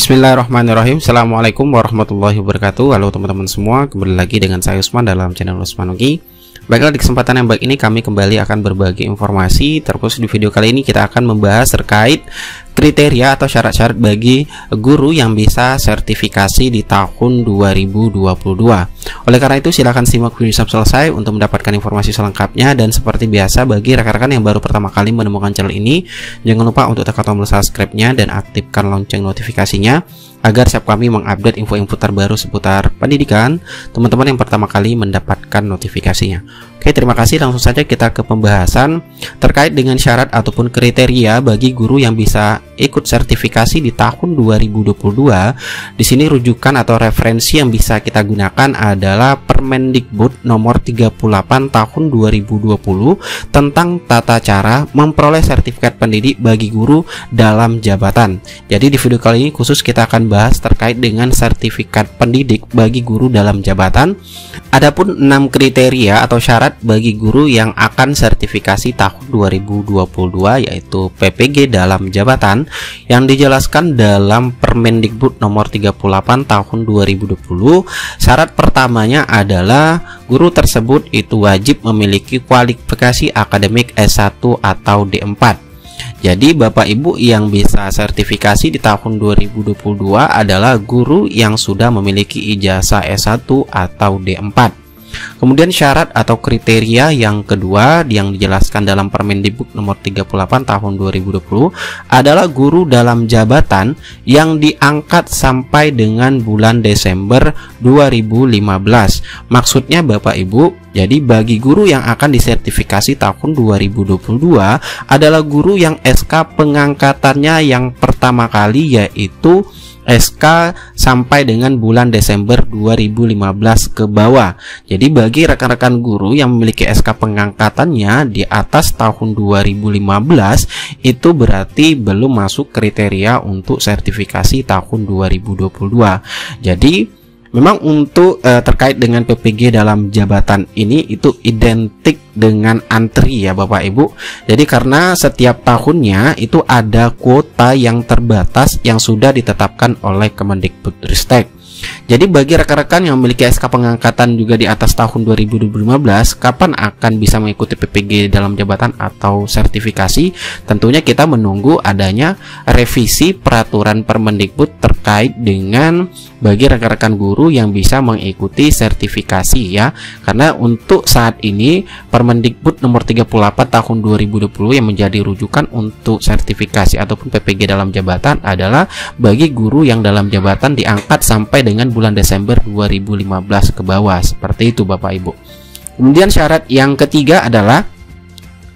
Bismillahirrahmanirrahim. Assalamualaikum warahmatullahi wabarakatuh. Halo teman-teman semua, kembali lagi dengan saya Usman dalam channel Usman Oki. Baiklah, di kesempatan yang baik ini kami kembali akan berbagi informasi. Terkhusus di video kali ini kita akan membahas terkait kriteria atau syarat-syarat bagi guru yang bisa sertifikasi di tahun 2022. Oleh karena itu silakan simak video sampai selesai untuk mendapatkan informasi selengkapnya. Dan seperti biasa, bagi rekan-rekan yang baru pertama kali menemukan channel ini, jangan lupa untuk tekan tombol subscribe-nya dan aktifkan lonceng notifikasinya agar setiap kami mengupdate info-info terbaru seputar pendidikan, teman-teman yang pertama kali mendapatkan notifikasinya. Oke, terima kasih. Langsung saja kita ke pembahasan terkait dengan syarat ataupun kriteria bagi guru yang bisa ikut sertifikasi di tahun 2022. Di sini rujukan atau referensi yang bisa kita gunakan adalah Permendikbud nomor 38 tahun 2020 tentang tata cara memperoleh sertifikat pendidik bagi guru dalam jabatan. Jadi di video kali ini khusus kita akan bahas terkait dengan sertifikat pendidik bagi guru dalam jabatan. Adapun 6 kriteria atau syarat bagi guru yang akan sertifikasi tahun 2022 yaitu PPG dalam jabatan yang dijelaskan dalam Permendikbud nomor 38 tahun 2020. Syarat pertamanya adalah guru tersebut itu wajib memiliki kualifikasi akademik S1 atau D4. Jadi Bapak Ibu yang bisa sertifikasi di tahun 2022 adalah guru yang sudah memiliki ijazah S1 atau D4. Kemudian syarat atau kriteria yang kedua yang dijelaskan dalam Permendikbud nomor 38 tahun 2020 adalah guru dalam jabatan yang diangkat sampai dengan bulan Desember 2015. Maksudnya Bapak Ibu, jadi bagi guru yang akan disertifikasi tahun 2022 adalah guru yang SK pengangkatannya yang pertama kali yaitu SK sampai dengan bulan Desember 2015 ke bawah. Jadi bagi rekan-rekan guru yang memiliki SK pengangkatannya di atas tahun 2015 itu berarti belum masuk kriteria untuk sertifikasi tahun 2022. Jadi memang untuk terkait dengan PPG dalam jabatan ini itu identik dengan antri ya Bapak Ibu. Jadi karena setiap tahunnya itu ada kuota yang terbatas yang sudah ditetapkan oleh Kemendikbudristek. Jadi bagi rekan-rekan yang memiliki SK pengangkatan juga di atas tahun 2015, kapan akan bisa mengikuti PPG dalam jabatan atau sertifikasi? Tentunya kita menunggu adanya revisi peraturan Permendikbud terkait dengan bagi rekan-rekan guru yang bisa mengikuti sertifikasi ya. Karena untuk saat ini Permendikbud nomor 38 tahun 2020 yang menjadi rujukan untuk sertifikasi ataupun PPG dalam jabatan adalah bagi guru yang dalam jabatan diangkat sampai dengan bulan Desember 2015 ke bawah. Seperti itu Bapak Ibu. Kemudian syarat yang ketiga adalah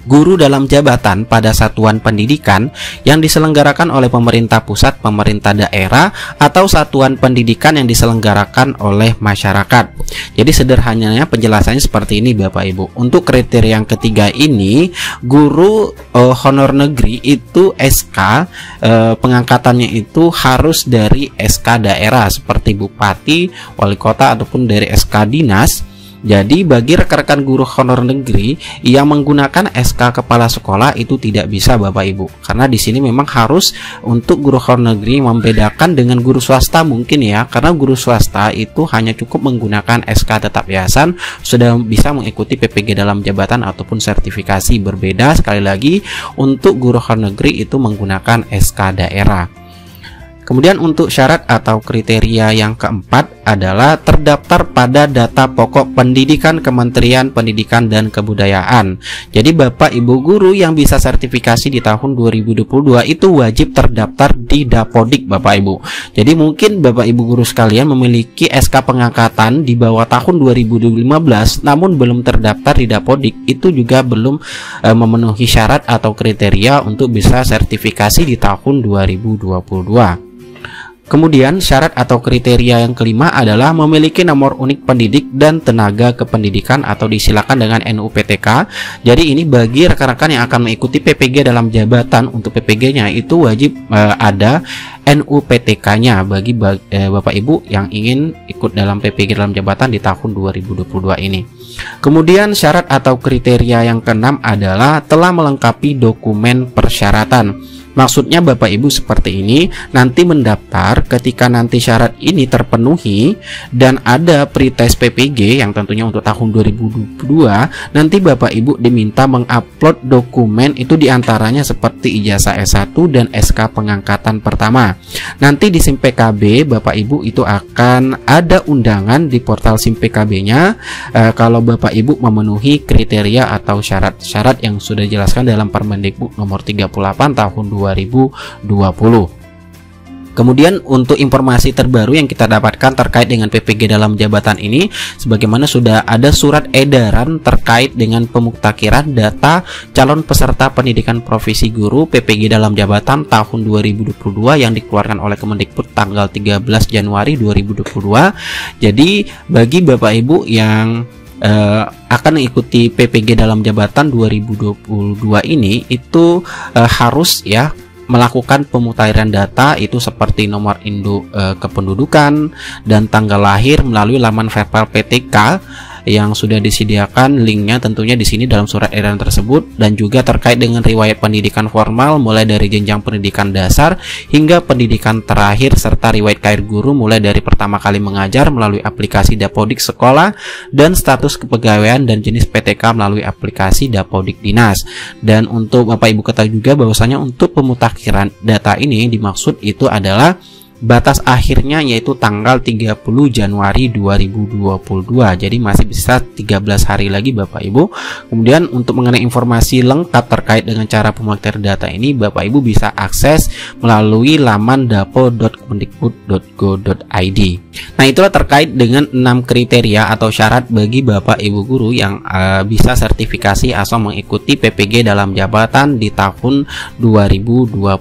guru dalam jabatan pada satuan pendidikan yang diselenggarakan oleh pemerintah pusat, pemerintah daerah, atau satuan pendidikan yang diselenggarakan oleh masyarakat. Jadi sederhananya penjelasannya seperti ini Bapak Ibu. Untuk kriteria yang ketiga ini, guru honor negeri itu SK pengangkatannya itu harus dari SK daerah seperti bupati, wali kota ataupun dari SK dinas. Jadi bagi rekan-rekan guru honor negeri yang menggunakan SK kepala sekolah itu tidak bisa Bapak Ibu. Karena di sini memang harus untuk guru honor negeri membedakan dengan guru swasta mungkin ya. Karena guru swasta itu hanya cukup menggunakan SK tetap yayasan sudah bisa mengikuti PPG dalam jabatan ataupun sertifikasi. Berbeda sekali lagi untuk guru honor negeri itu menggunakan SK daerah. Kemudian untuk syarat atau kriteria yang keempat adalah terdaftar pada data pokok pendidikan Kementerian Pendidikan dan Kebudayaan. Jadi Bapak Ibu guru yang bisa sertifikasi di tahun 2022 itu wajib terdaftar di Dapodik Bapak Ibu. Jadi mungkin Bapak Ibu guru sekalian memiliki SK pengangkatan di bawah tahun 2015 namun belum terdaftar di Dapodik, itu juga belum memenuhi syarat atau kriteria untuk bisa sertifikasi di tahun 2022. Kemudian syarat atau kriteria yang kelima adalah memiliki nomor unik pendidik dan tenaga kependidikan atau disilakan dengan NUPTK. Jadi ini bagi rekan-rekan yang akan mengikuti PPG dalam jabatan, untuk PPG-nya itu wajib ada NUPTK-nya bagi Bapak Ibu yang ingin ikut dalam PPG dalam jabatan di tahun 2022 ini. Kemudian syarat atau kriteria yang keenam adalah telah melengkapi dokumen persyaratan. Maksudnya Bapak Ibu seperti ini, nanti mendaftar ketika nanti syarat ini terpenuhi dan ada pretest PPG yang tentunya untuk tahun 2022, nanti Bapak Ibu diminta mengupload dokumen itu diantaranya seperti ijazah S1 dan SK pengangkatan pertama. Nanti di SIM PKB Bapak Ibu itu akan ada undangan di portal SIM PKB-nya kalau Bapak Ibu memenuhi kriteria atau syarat-syarat yang sudah dijelaskan dalam Permendikbud nomor 38 tahun 2020. Kemudian untuk informasi terbaru yang kita dapatkan terkait dengan PPG dalam jabatan ini, sebagaimana sudah ada surat edaran terkait dengan pemutakhiran data calon peserta pendidikan profesi guru PPG dalam jabatan tahun 2022 yang dikeluarkan oleh Kemendikbud tanggal 13 Januari 2022. Jadi bagi Bapak Ibu yang akan mengikuti PPG dalam jabatan 2022 ini itu harus ya melakukan pemutakhiran data itu seperti nomor induk kependudukan dan tanggal lahir melalui laman verbal PTK yang sudah disediakan linknya tentunya di sini dalam surat edaran tersebut, dan juga terkait dengan riwayat pendidikan formal mulai dari jenjang pendidikan dasar hingga pendidikan terakhir serta riwayat karir guru mulai dari pertama kali mengajar melalui aplikasi Dapodik Sekolah dan status kepegawaian dan jenis PTK melalui aplikasi Dapodik Dinas. Dan untuk Bapak Ibu ketahui juga bahwasanya untuk pemutakhiran data ini dimaksud itu adalah batas akhirnya yaitu tanggal 30 Januari 2022. Jadi masih bisa 13 hari lagi Bapak Ibu. Kemudian untuk mengenai informasi lengkap terkait dengan cara pemutakhiran data ini, Bapak Ibu bisa akses melalui laman dapo.kemendikbud.go.id. Nah, itulah terkait dengan 6 kriteria atau syarat bagi Bapak Ibu guru yang bisa sertifikasi atau mengikuti PPG dalam jabatan di tahun 2022.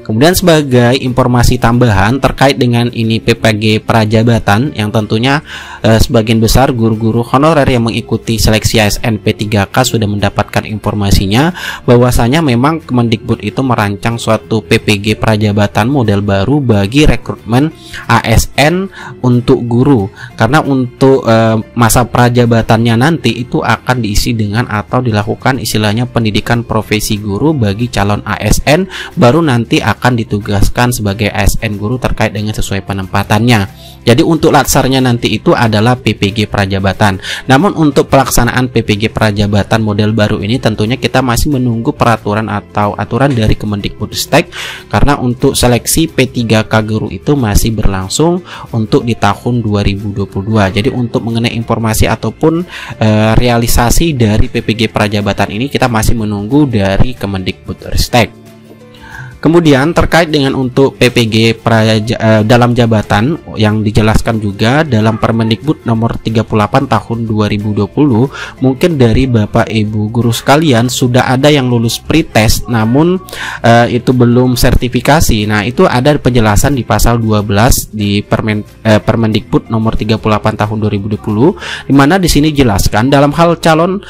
Kemudian sebagai informasi tambahan terkait dengan ini PPG prajabatan yang tentunya sebagian besar guru-guru honorer yang mengikuti seleksi ASN P3K sudah mendapatkan informasinya bahwasanya memang Kemendikbud itu merancang suatu PPG prajabatan model baru bagi rekrutmen ASN untuk guru, karena untuk masa prajabatannya nanti itu akan diisi dengan atau dilakukan istilahnya pendidikan profesi guru bagi calon ASN baru nanti akan ditugaskan sebagai ASN guru terkait dengan sesuai penempatannya. Jadi untuk laksarnya nanti itu adalah PPG prajabatan. Namun untuk pelaksanaan PPG prajabatan model baru ini tentunya kita masih menunggu peraturan atau aturan dari Kemendikbudristek, karena untuk seleksi P3K guru itu masih berlangsung untuk di tahun 2022. Jadi untuk mengenai informasi ataupun realisasi dari PPG prajabatan ini kita masih menunggu dari Kemendikbudristek. Kemudian terkait dengan untuk PPG dalam jabatan yang dijelaskan juga dalam Permendikbud nomor 38 tahun 2020, mungkin dari Bapak Ibu guru sekalian sudah ada yang lulus pretest namun itu belum sertifikasi. Nah, itu ada penjelasan di pasal 12 di Permendikbud nomor 38 tahun 2020, di mana di sini jelaskan dalam hal calon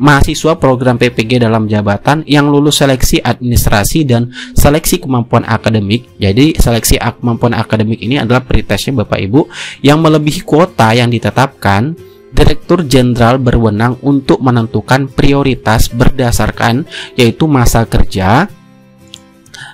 mahasiswa program PPG dalam jabatan yang lulus seleksi administrasi dan seleksi kemampuan akademik. Jadi seleksi kemampuan akademik ini adalah pretestnya Bapak Ibu yang melebihi kuota yang ditetapkan. Direktur Jenderal berwenang untuk menentukan prioritas berdasarkan yaitu masa kerja,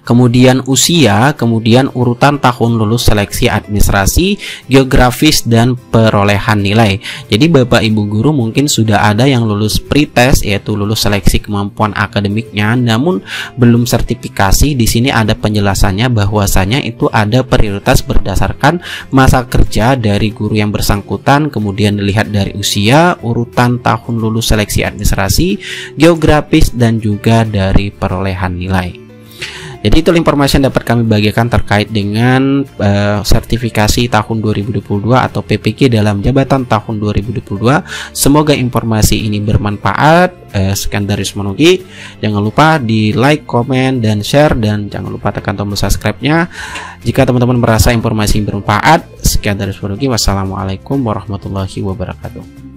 kemudian usia, kemudian urutan tahun lulus seleksi administrasi, geografis, dan perolehan nilai. Jadi Bapak Ibu guru mungkin sudah ada yang lulus pretest yaitu lulus seleksi kemampuan akademiknya namun belum sertifikasi. Di sini ada penjelasannya bahwasanya itu ada prioritas berdasarkan masa kerja dari guru yang bersangkutan, kemudian dilihat dari usia, urutan tahun lulus seleksi administrasi, geografis, dan juga dari perolehan nilai. Jadi itu informasi yang dapat kami bagikan terkait dengan sertifikasi tahun 2022 atau PPG dalam jabatan tahun 2022. Semoga informasi ini bermanfaat. Sekian dari Usmanuki. Jangan lupa di like, komen, dan share, dan jangan lupa tekan tombol subscribe-nya jika teman-teman merasa informasi bermanfaat. Sekian dari Usmanuki. Wassalamualaikum warahmatullahi wabarakatuh.